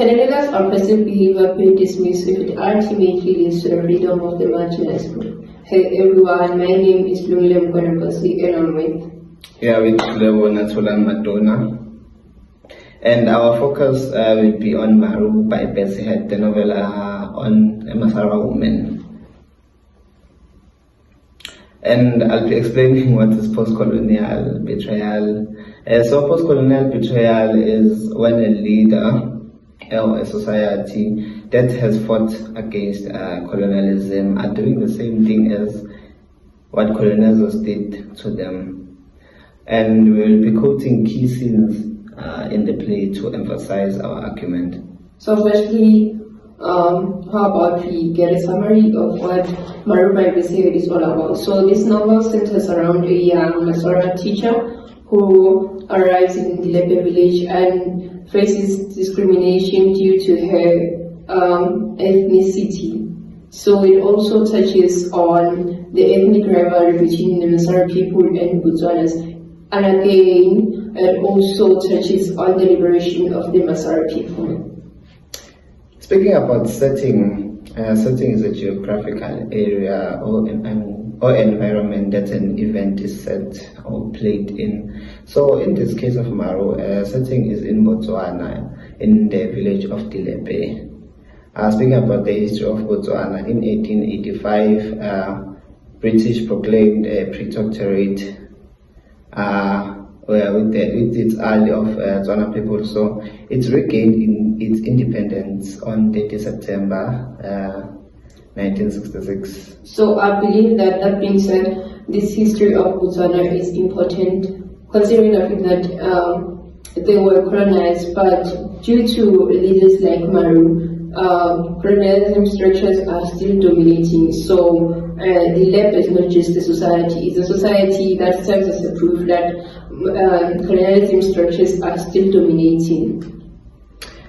Canada's oppressive behavior be dismissed if it ultimately leads to the freedom of the marginalized group. Hey everyone, my name is Lungile and I'm with Lungile and Thulani. And our focus will be on Maru by Bessie Head, the novella on a Masara woman. And I'll be explaining what is post-colonial betrayal. So post-colonial betrayal is when a leader or a society that has fought against colonialism are doing the same thing as what colonizers did to them. And we'll be quoting key scenes in the play to emphasize our argument. So firstly, how about we get a summary of what Maru by Bessie Head is all about. So this novel centers around a young Masora teacher who arrives in Lungile village and faces discrimination due to her ethnicity. So it also touches on the ethnic rivalry between the Masora people and Botswanas. And again, it also touches on the liberation of the Masora people. Speaking about setting, setting is a geographical area or environment that an event is set or played in. So in this case of Maru, setting is in Botswana, in the village of Lungile. Speaking about the history of Botswana, in 1885, British proclaimed a protectorate with its ally of Tswana people. So it's regained its independence on 30 September 1966. So I believe that being said, this history of Botswana is important, considering the fact that they were colonized, but due to leaders like Maru, colonialism structures are still dominating. So the lab is not just a society, it's a society that serves as a proof that colonialism structures are still dominating.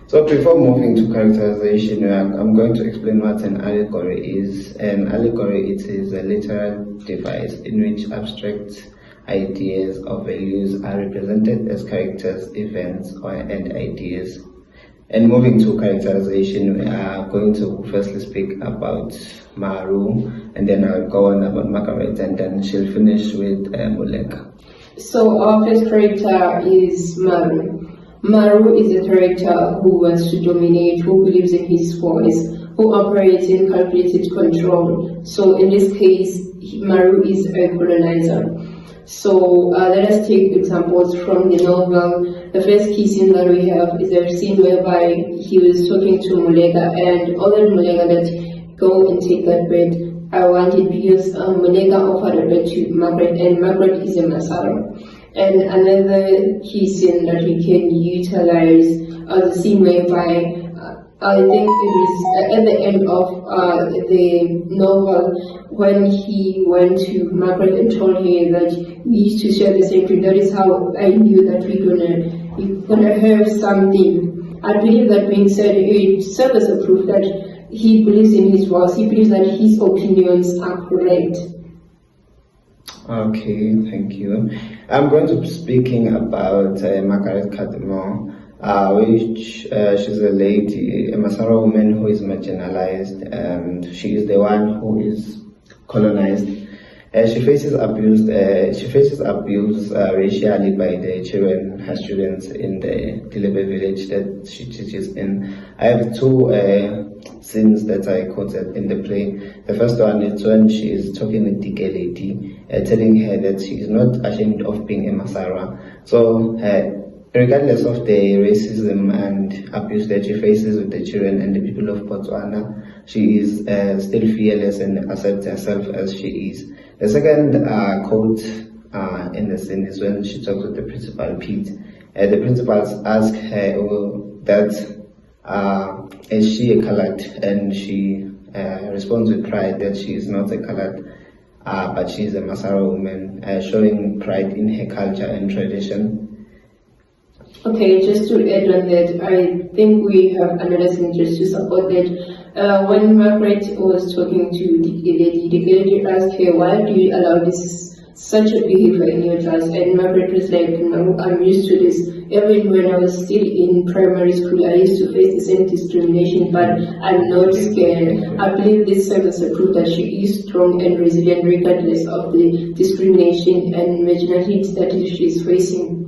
So before moving to characterization, I'm going to explain what an allegory is. An allegory is a literal device in which abstract ideas or values are represented as characters, events, and ideas. And moving to characterization, we are going to firstly speak about Maru, and then I'll go on about Margaret, and then she'll finish with Mulega. So our first character is Maru. Maru is a character who wants to dominate, who believes in his voice, who operates in calculated control. So in this case, Maru is a colonizer. So let us take examples from the novel. The first key scene that we have is a scene whereby he was talking to Mulega and ordered Mulega that go and take that bread. I want it because Mulega offered a bread to Margaret, and Margaret is a Masara. And another key scene that we can utilize the scene whereby I think it was at the end of the novel when he went to Margaret and told her that we used to share the same dream. That is how I knew that we're gonna have something. I believe that being said, it serves as a proof that he believes in his voice. He believes that his opinions are correct. Okay, thank you. I'm going to be speaking about Margaret Kadimo, which she's a lady, a Masara woman who is marginalized, and she is the one who is colonized. She faces abuse. Racially by the children, her students in the Lungile village that she teaches in. I have two scenes that I quoted in the play. The first one is when she is talking with the lady, telling her that she is not ashamed of being a Masara. So regardless of the racism and abuse that she faces with the children and the people of Botswana, she is still fearless and accepts herself as she is. The second quote in the scene is when she talks with the principal, Pete. The principals ask her that is she a colored, and she responds with pride that she is not a colored, but she is a Masara woman, showing pride in her culture and tradition. Okay, just to add on that, I think we have another thing just to support that. When Margaret was talking to the lady asked her, why do you allow this such a behavior in your class? And Margaret was like, no, I'm used to this. even when I was still in primary school, I used to face the same discrimination, but I'm not scared. I believe this serves as a proof that she is strong and resilient regardless of the discrimination and marginality that she is facing.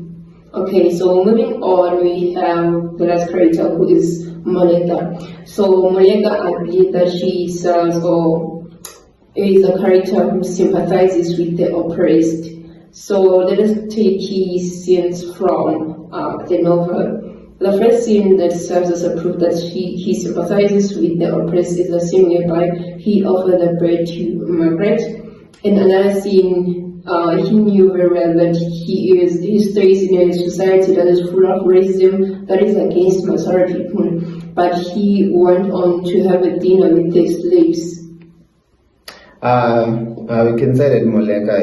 Okay, so moving on, we have the last character who is Moleka. So Moleka, I believe that she serves or is a character who sympathizes with the oppressed. So let us take key scenes from the novel. The first scene that serves as a proof that he sympathizes with the oppressed is the scene whereby he offered the bread to Margaret. In another scene, he knew very well that he stays in a society that is full of racism that is against Maru people, but he went on to have a dinner with the slaves. We can say that Moleka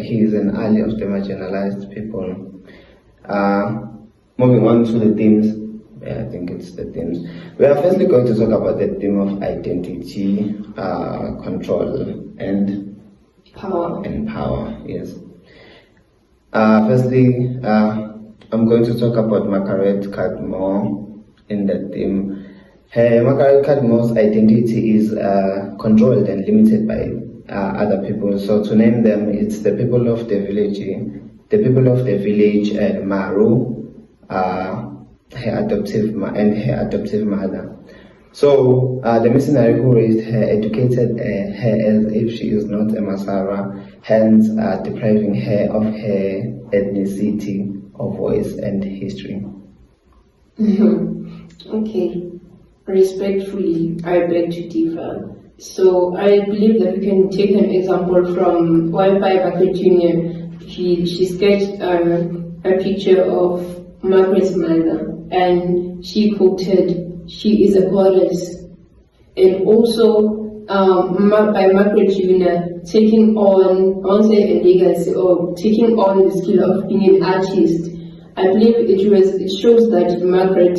he is an ally of the marginalized people. Moving on to the themes, I think it's the themes. We are firstly going to talk about the theme of identity, control, and power. Yes. Firstly, I'm going to talk about Margaret Cadmore in that theme. Margaret Cadmore's identity is controlled and limited by other people. So to name them, it's the people of the village, Maru, her adoptive mother. So the missionary who raised her educated her as if she is not a Masara, hence depriving her of her ethnicity, of voice and history. Okay. Respectfully, I beg to differ. So I believe that we can take an example from whereby Margaret Jr. She sketched a picture of Margaret's mother, and she quoted, "She is a goddess." And also by Margaret Jr. taking on, I won't say a legacy, or taking on the skill of being an artist. I believe it shows that Margaret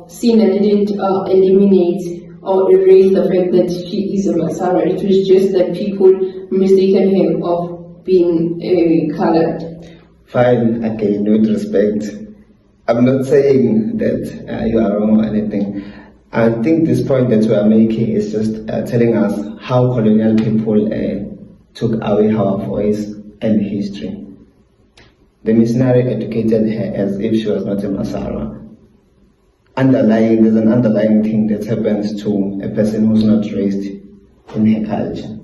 Sina didn't eliminate or erase the fact that she is a Masara. It was just that people mistaken her of being colored. Fine, again, with respect. I'm not saying that you are wrong or anything. I think this point that we are making is just telling us how colonial people took away our voice and history. The missionary educated her as if she was not a Masara. There's an underlying thing that happens to a person who's not raised in her culture.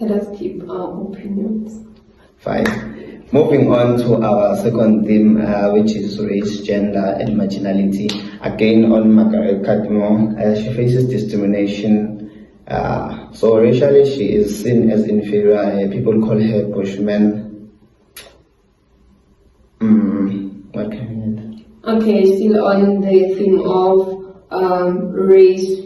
Let us keep our opinions. Fine. Moving on to our second theme, which is race, gender, and marginality. Again, on Margaret Cadmore, she faces discrimination. So racially, she is seen as inferior. People call her Bushman. What can you add? Okay, still on the theme of race,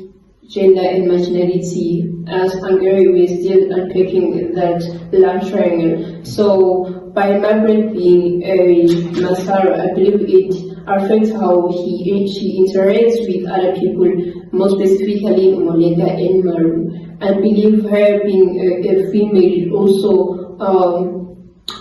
gender, and marginality. As Hungary, we're still unpacking that love triangle. So, by Margaret being a Masara, I believe it affects how she interacts with other people, more specifically Moleka and Maru. I believe her being a female also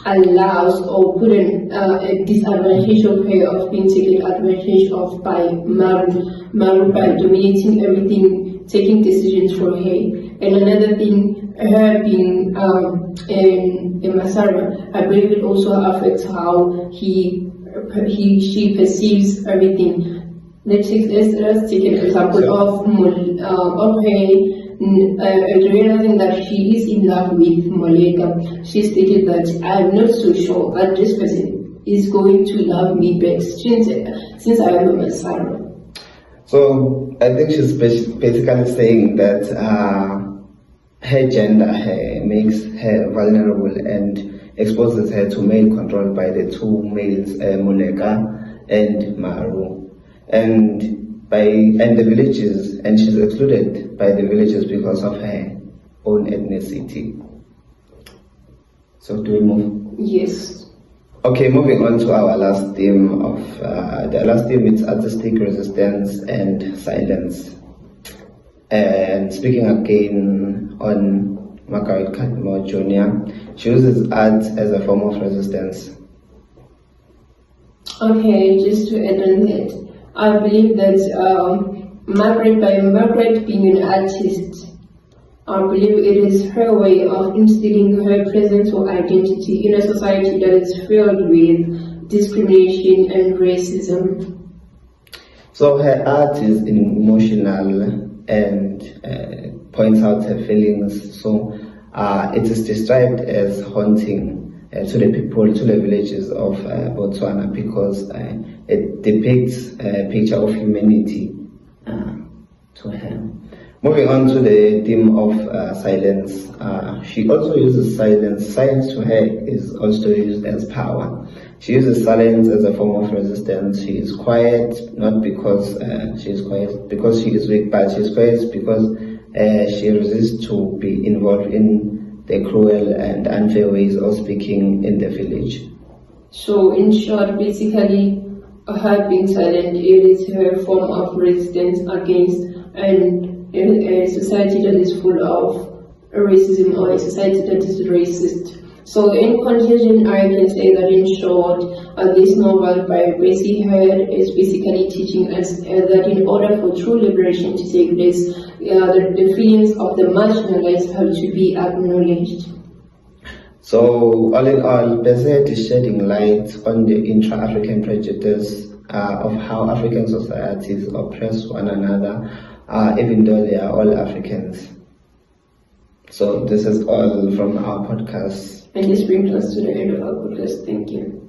allows or put a disadvantage of her of being taken advantage of by Maru by dominating everything, taking decisions for her. And another thing, her being a Masara, I believe it also affects how she perceives everything. Let's take an example of her. Realizing that she is in love with Moleka. She stated that I'm not so sure that this person is going to love me back since I am a Masara. So I think she's basically saying that her gender makes her vulnerable and exposes her to male control by the two males, Moleka and Maru. And the villages, and she's excluded by the villages because of her own ethnicity. So do we move? Yes. Okay, moving on to our last theme the last theme is artistic resistance and silence. And speaking again on Margaret Cadmore Jr., she uses art as a form of resistance. Okay, just to add on that, I believe that Margaret being an artist, I believe it is her way of instilling her presence or identity in a society that is filled with discrimination and racism. So her art is emotional and points out her feelings. So it is described as haunting to the people, to the villages of Botswana, because it depicts a picture of humanity to her. Moving on to the theme of silence, she also uses silence. Silence to her is also used as power. She uses silence as a form of resistance. She is quiet, not because she is quiet because she is weak, but she is quiet because she resists to be involved in the cruel and unfair ways of speaking in the village. So, in short, basically, her being silent, it is her form of resistance against a society that is full of racism, or a society that is racist. So in conclusion, I can say that in short, this novel by Bessie Head is basically teaching us that in order for true liberation to take place, the feelings of the marginalized have to be acknowledged. So all in all, Bessie Head is shedding light on the intra-African prejudice of how African societies oppress one another, even though they are all Africans. So this is all from our podcast. And this brings us to the end of our podcast. Thank you.